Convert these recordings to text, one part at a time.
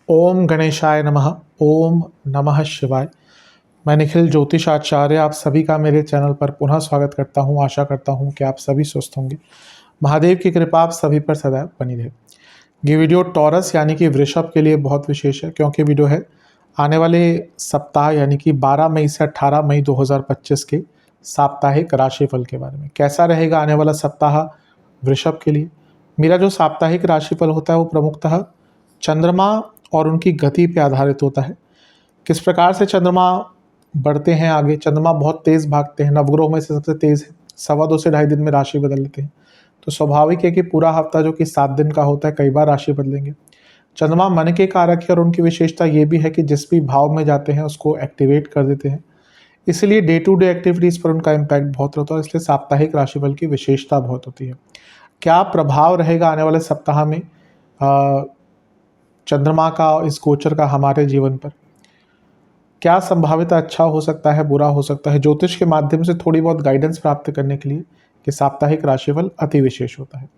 ओम गणेशाय नमः। ओम नमः शिवाय। मैं निखिल ज्योतिष आचार्य आप सभी का मेरे चैनल पर पुनः स्वागत करता हूं। आशा करता हूं कि आप सभी स्वस्थ होंगे। महादेव की कृपा आप सभी पर सदैव बनी रहे। ये वीडियो टॉरस यानी कि वृषभ के लिए बहुत विशेष है, क्योंकि वीडियो है आने वाले सप्ताह यानी कि 12 मई से 18 मई 2025 के साप्ताहिक राशिफल के बारे में। कैसा रहेगा आने वाला सप्ताह वृषभ के लिए। मेरा जो साप्ताहिक राशिफल होता है वो प्रमुखतः चंद्रमा और उनकी गति पे आधारित होता है। किस प्रकार से चंद्रमा बढ़ते हैं आगे। चंद्रमा बहुत तेज़ भागते हैं, नवग्रहों में से सबसे तेज़ है। 2.25 से 2.5 दिन में राशि बदल लेते हैं। तो स्वाभाविक है कि पूरा हफ्ता जो कि 7 दिन का होता है, कई बार राशि बदलेंगे। चंद्रमा मन के कारक है और उनकी विशेषता ये भी है कि जिस भी भाव में जाते हैं उसको एक्टिवेट कर देते हैं। इसलिए डे टू डे एक्टिविटीज़ पर उनका इम्पैक्ट बहुत होता है। इसलिए साप्ताहिक राशिफल की विशेषता बहुत होती है। क्या प्रभाव रहेगा आने वाले सप्ताह में चंद्रमा का, इस गोचर का हमारे जीवन पर। क्या संभावित अच्छा हो सकता है, बुरा हो सकता है। ज्योतिष के माध्यम से थोड़ी बहुत गाइडेंस प्राप्त करने के लिए कि साप्ताहिक राशिफल अति विशेष होता है।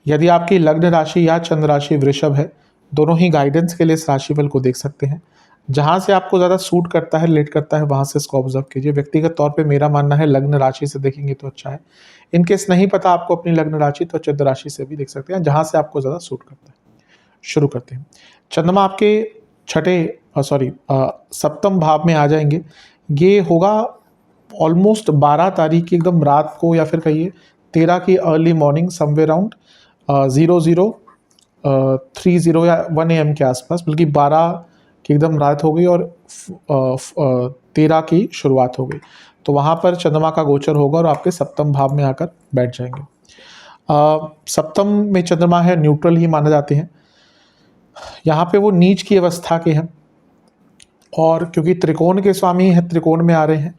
यदि आपकी लग्न राशि या चंद्र राशि वृषभ है, दोनों ही गाइडेंस के लिए इस राशिफल को देख सकते हैं। जहाँ से आपको ज़्यादा सूट करता है, रिलेट करता है, वहाँ से इसको ऑब्जर्व कीजिए। व्यक्तिगत तौर पे मेरा मानना है लग्न राशि से देखेंगे तो अच्छा है। इनकेस नहीं पता आपको अपनी लग्न राशि, तो चंद्र राशि से भी देख सकते हैं, जहाँ से आपको ज़्यादा सूट करता है। शुरू करते हैं। चंद्रमा आपके सप्तम भाव में आ जाएंगे। ये होगा ऑलमोस्ट 12 तारीख की एकदम रात को, या फिर कहिए 13 की अर्ली मॉर्निंग, समवेयर अराउंड 00:30 या 1 AM के आसपास। बल्कि 12 की एकदम रात हो गई और 13 की शुरुआत हो गई। तो वहाँ पर चंद्रमा का गोचर होगा और आपके सप्तम भाव में आकर बैठ जाएंगे। सप्तम में चंद्रमा है, न्यूट्रल ही माने जाते हैं। यहाँ पे वो नीच की अवस्था के हैं, और क्योंकि त्रिकोण के स्वामी हैं, त्रिकोण में आ रहे हैं,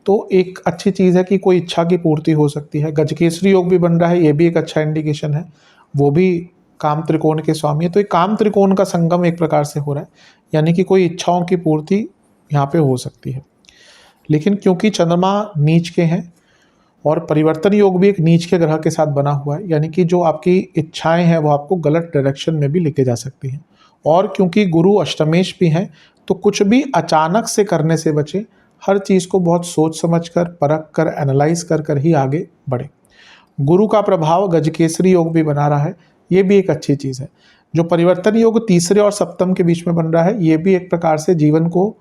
तो एक अच्छी चीज़ है कि कोई इच्छा की पूर्ति हो सकती है। गजकेसरी योग भी बन रहा है, ये भी एक अच्छा इंडिकेशन है। वो भी काम त्रिकोण के स्वामी है, तो एक काम त्रिकोण का संगम एक प्रकार से हो रहा है, यानी कि कोई इच्छाओं की पूर्ति यहाँ पे हो सकती है। लेकिन क्योंकि चंद्रमा नीच के हैं और परिवर्तन योग भी एक नीच के ग्रह के साथ बना हुआ है, यानी कि जो आपकी इच्छाएं हैं वो आपको गलत डायरेक्शन में भी लेके जा सकती हैं। और क्योंकि गुरु अष्टमेश भी हैं, तो कुछ भी अचानक से करने से बचे। हर चीज़ को बहुत सोच समझ कर, परख कर, एनालाइज कर कर ही आगे बढ़े। गुरु का प्रभाव गजकेसरी योग भी बना रहा है, ये भी एक अच्छी चीज़ है। जो परिवर्तन योग तीसरे और सप्तम के बीच में बन रहा है, ये भी एक प्रकार से जीवन को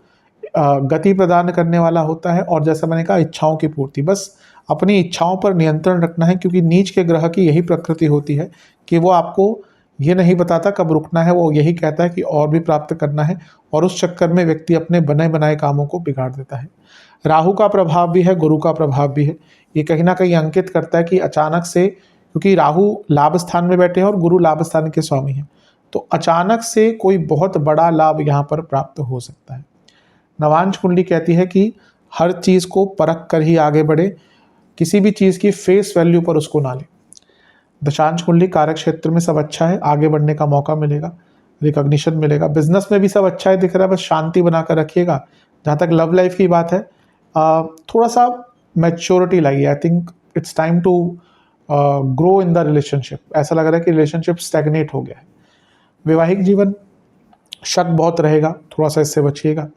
गति प्रदान करने वाला होता है। और जैसा मैंने कहा, इच्छाओं की पूर्ति, बस अपनी इच्छाओं पर नियंत्रण रखना है, क्योंकि नीच के ग्रह की यही प्रकृति होती है कि वो आपको ये नहीं बताता कब रुकना है। वो यही कहता है कि और भी प्राप्त करना है, और उस चक्कर में व्यक्ति अपने बने बनाए कामों को बिगाड़ देता है। राहु का प्रभाव भी है, गुरु का प्रभाव भी है। ये कहीं ना कहीं अंकित करता है कि अचानक से, क्योंकि राहु लाभ स्थान में बैठे हैं और गुरु लाभ स्थान के स्वामी हैं, तो अचानक से कोई बहुत बड़ा लाभ यहाँ पर प्राप्त हो सकता है। नवांश कुंडली कहती है कि हर चीज़ को परख कर ही आगे बढ़े, किसी भी चीज़ की फेस वैल्यू पर उसको ना ले। दशांश कुंडली कार्य क्षेत्र में सब अच्छा है, आगे बढ़ने का मौका मिलेगा, रिकॉग्निशन मिलेगा। बिजनेस में भी सब अच्छा है दिख रहा है, बस शांति बनाकर रखिएगा। जहाँ तक लव लाइफ की बात है, थोड़ा सा मैच्योरिटी लाइए। I think it's time to grow in the relationship. ऐसा लग रहा है कि रिलेशनशिप स्टैग्नेट हो गया है। वैवाहिक जीवन शक बहुत रहेगा, थोड़ा सा इससे बचिएगा।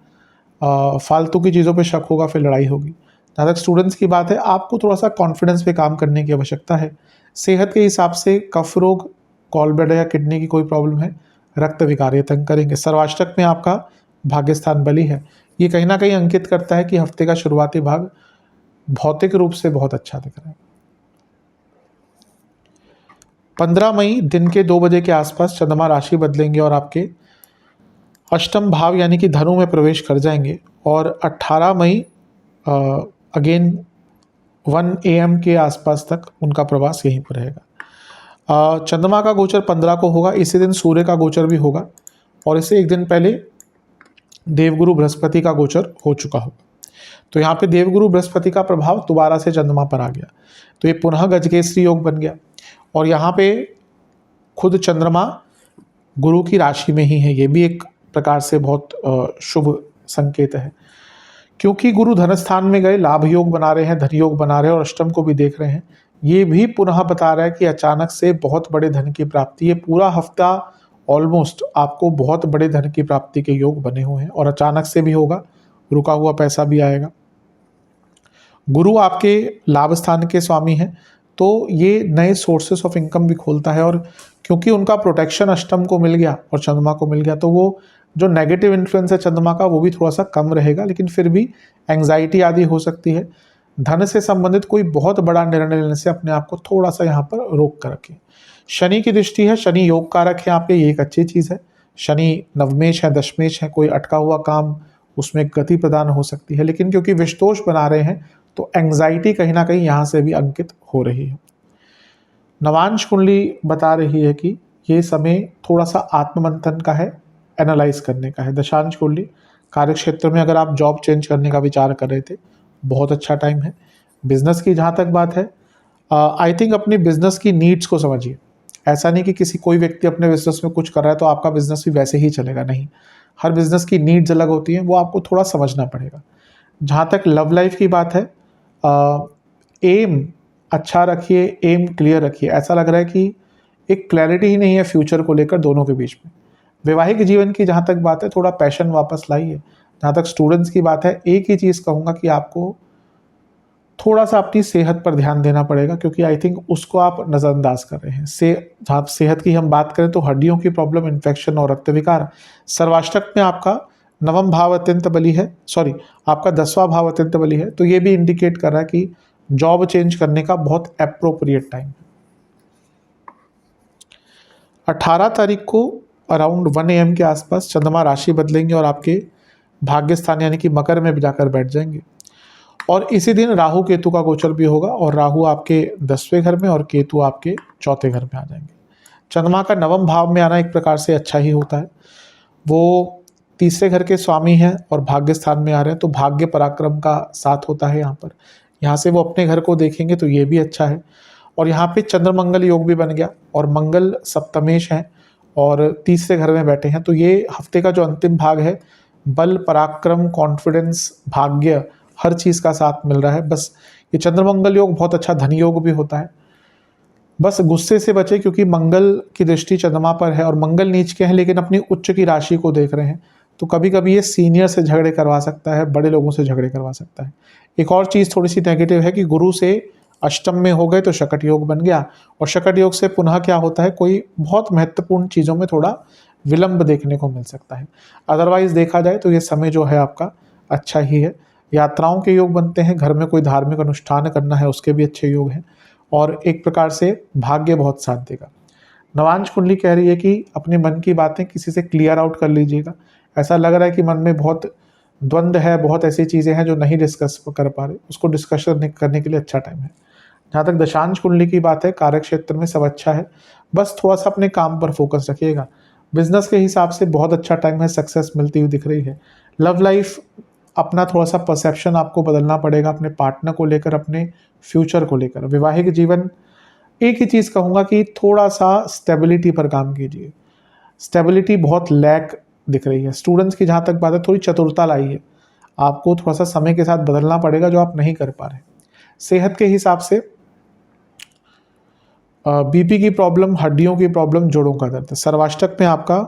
फालतू की चीज़ों पे शक होगा, फिर लड़ाई होगी। जहाँ तक स्टूडेंट्स की बात है, आपको थोड़ा सा कॉन्फिडेंस पे काम करने की आवश्यकता है। सेहत के हिसाब से कफ रोग, गॉलब्लैडर या किडनी की कोई प्रॉब्लम है, रक्त विकार ये तंग करेंगे। सर्वाष्टक में आपका भाग्यस्थान बली है, ये कहीं ना कहीं अंकित करता है कि हफ्ते का शुरुआती भाग भौतिक रूप से बहुत अच्छा दिख रहा है। 15 मई दिन के 2 बजे के आसपास चंद्रमा राशि बदलेंगे और आपके अष्टम भाव यानी कि धनु में प्रवेश कर जाएंगे। और 18 मई अगेन 1 AM के आसपास तक उनका प्रवास यहीं पर रहेगा। चंद्रमा का गोचर 15 को होगा। इसी दिन सूर्य का गोचर भी होगा, और इससे एक दिन पहले देवगुरु बृहस्पति का गोचर हो चुका होगा। तो यहाँ पे देवगुरु बृहस्पति का प्रभाव दोबारा से चंद्रमा पर आ गया, तो ये पुनः गजकेसरी योग बन गया। और यहाँ पे खुद चंद्रमा गुरु की राशि में ही है, ये भी एक प्रकार से बहुत शुभ संकेत है। क्योंकि गुरु धन स्थान में गए, लाभ योग बना रहे हैं, धन योग बना रहे हैं और अष्टम को भी देख रहे हैं, ये भी पुनः बता रहा है कि अचानक से बहुत बड़े धन की प्राप्ति, ये पूरा हफ्ता ऑलमोस्ट आपको बहुत बड़े धन की प्राप्ति के योग बने हुए हैं और अचानक से भी होगा, रुका हुआ पैसा भी आएगा। गुरु आपके लाभ स्थान के स्वामी हैं, तो ये नए सोर्सेस ऑफ इनकम भी खोलता है, और क्योंकि उनका प्रोटेक्शन अष्टम को मिल गया और चंद्रमा को मिल गया, तो वो जो नेगेटिव इन्फ्लुएंस है चंद्रमा का वो भी थोड़ा सा कम रहेगा, लेकिन फिर भी एंग्जाइटी आदि हो सकती है। धन से संबंधित कोई बहुत बड़ा निर्णय लेने से अपने आप को थोड़ा सा यहाँ पर रोक कर रखें। शनि की दृष्टि है, शनि योग कारक है आपके, ये एक अच्छी चीज़ है। शनि नवमेश है, दशमेश है, कोई अटका हुआ काम उसमें गति प्रदान हो सकती है, लेकिन क्योंकि विषदोष बना रहे हैं तो एंग्जाइटी कहीं ना कहीं यहाँ से भी अंकित हो रही है। नवांश कुंडली बता रही है कि ये समय थोड़ा सा आत्ममंथन का है, एनालाइज करने का है। दशांश कुंडली कार्य क्षेत्र में अगर आप जॉब चेंज करने का विचार कर रहे थे, बहुत अच्छा टाइम है। बिजनेस की जहाँ तक बात है, आई थिंक अपनी बिजनेस की नीड्स को समझिए। ऐसा नहीं कि किसी कोई व्यक्ति अपने बिजनेस में कुछ कर रहा है तो आपका बिजनेस भी वैसे ही चलेगा, नहीं। हर बिजनेस की नीड्स अलग होती हैं, वो आपको थोड़ा समझना पड़ेगा। जहाँ तक लव लाइफ की बात है, एम अच्छा रखिए, एम क्लियर रखिए। ऐसा लग रहा है कि एक क्लैरिटी ही नहीं है फ्यूचर को लेकर दोनों के बीच में। वैवाहिक जीवन की जहाँ तक बात है, थोड़ा पैशन वापस लाइए। जहाँ तक स्टूडेंट्स की बात है, एक ही चीज़ कहूँगा कि आपको थोड़ा सा अपनी सेहत पर ध्यान देना पड़ेगा, क्योंकि आई थिंक उसको आप नज़रअंदाज कर रहे हैं। जहाँ सेहत की हम बात करें तो हड्डियों की प्रॉब्लम, इन्फेक्शन और रक्त विकार। सर्वाष्टक में आपका नवम भाव अत्यंत बली है, सॉरी आपका 10वां भाव अत्यंत बली है, तो ये भी इंडिकेट कर रहा है कि जॉब चेंज करने का बहुत अप्रोप्रिएट टाइम है। 18 तारीख को अराउंड 1 AM के आसपास चंद्रमा राशि बदलेंगे और आपके भाग्य स्थान यानी कि मकर में जाकर बैठ जाएंगे। और इसी दिन राहु केतु का गोचर भी होगा, और राहु आपके 10वें घर में और केतु आपके 4थे घर में आ जाएंगे। चंद्रमा का नवम भाव में आना एक प्रकार से अच्छा ही होता है। वो 3रे घर के स्वामी हैं और भाग्य स्थान में आ रहे हैं, तो भाग्य पराक्रम का साथ होता है यहाँ पर। यहाँ से वो अपने घर को देखेंगे तो ये भी अच्छा है। और यहाँ पे चंद्र मंगल योग भी बन गया, और मंगल सप्तमेश हैं और 3रे घर में बैठे हैं, तो ये हफ्ते का जो अंतिम भाग है, बल, पराक्रम, कॉन्फिडेंस, भाग्य, हर चीज़ का साथ मिल रहा है। बस ये चंद्रमंगल योग बहुत अच्छा धन योग भी होता है। बस गुस्से से बचे, क्योंकि मंगल की दृष्टि चंद्रमा पर है और मंगल नीच के हैं, लेकिन अपनी उच्च की राशि को देख रहे हैं, तो कभी कभी ये सीनियर से झगड़े करवा सकता है, बड़े लोगों से झगड़े करवा सकता है। एक और चीज़ थोड़ी सी नेगेटिव है कि गुरु से अष्टम में हो गए तो शकट योग बन गया, और शकट योग से पुनः क्या होता है, कोई बहुत महत्वपूर्ण चीज़ों में थोड़ा विलंब देखने को मिल सकता है। अदरवाइज देखा जाए तो ये समय जो है आपका अच्छा ही है। यात्राओं के योग बनते हैं, घर में कोई धार्मिक अनुष्ठान करना है उसके भी अच्छे योग हैं, और एक प्रकार से भाग्य बहुत साथ देगा। नवांश कुंडली कह रही है कि अपने मन की बातें किसी से क्लियर आउट कर लीजिएगा। ऐसा लग रहा है कि मन में बहुत द्वंद्व है, बहुत ऐसी चीज़ें हैं जो नहीं डिस्कस कर पा रहे, उसको डिस्कशन करने के लिए अच्छा टाइम है। जहाँ तक दशांश कुंडली की बात है, कार्य क्षेत्र में सब अच्छा है, बस थोड़ा सा अपने काम पर फोकस रखिएगा। बिजनेस के हिसाब से बहुत अच्छा टाइम है, सक्सेस मिलती हुई दिख रही है। लव लाइफ, अपना थोड़ा सा परसेप्शन आपको बदलना पड़ेगा अपने पार्टनर को लेकर, अपने फ्यूचर को लेकर। वैवाहिक जीवन, एक ही चीज़ कहूँगा कि थोड़ा सा स्टेबिलिटी पर काम कीजिए। स्टेबिलिटी बहुत लैक दिख रही है। स्टूडेंट्स की जहाँ तक बात है, थोड़ी चतुरता लाइए, आपको थोड़ा सा समय के साथ बदलना पड़ेगा जो आप नहीं कर पा रहे। सेहत के हिसाब से बीपी की प्रॉब्लम, हड्डियों की प्रॉब्लम, जोड़ों का दर्द। सर्वाष्टक में आपका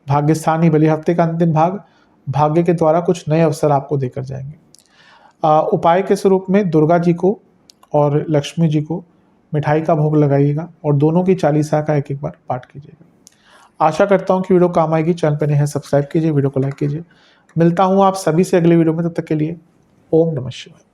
भाग्यस्थानी बलि, हफ्ते का अंतिम भाग भाग्य के द्वारा कुछ नए अवसर आपको देकर जाएंगे। उपाय के स्वरूप में दुर्गा जी को और लक्ष्मी जी को मिठाई का भोग लगाइएगा, और दोनों की चालीसा का एक बार पाठ कीजिएगा। आशा करता हूँ कि वीडियो काम आएगी। चैनल पर नए हैं सब्सक्राइब कीजिए, वीडियो को लाइक कीजिए। मिलता हूँ आप सभी से अगले वीडियो में, तब तक के लिए ओम नमः शिवाय।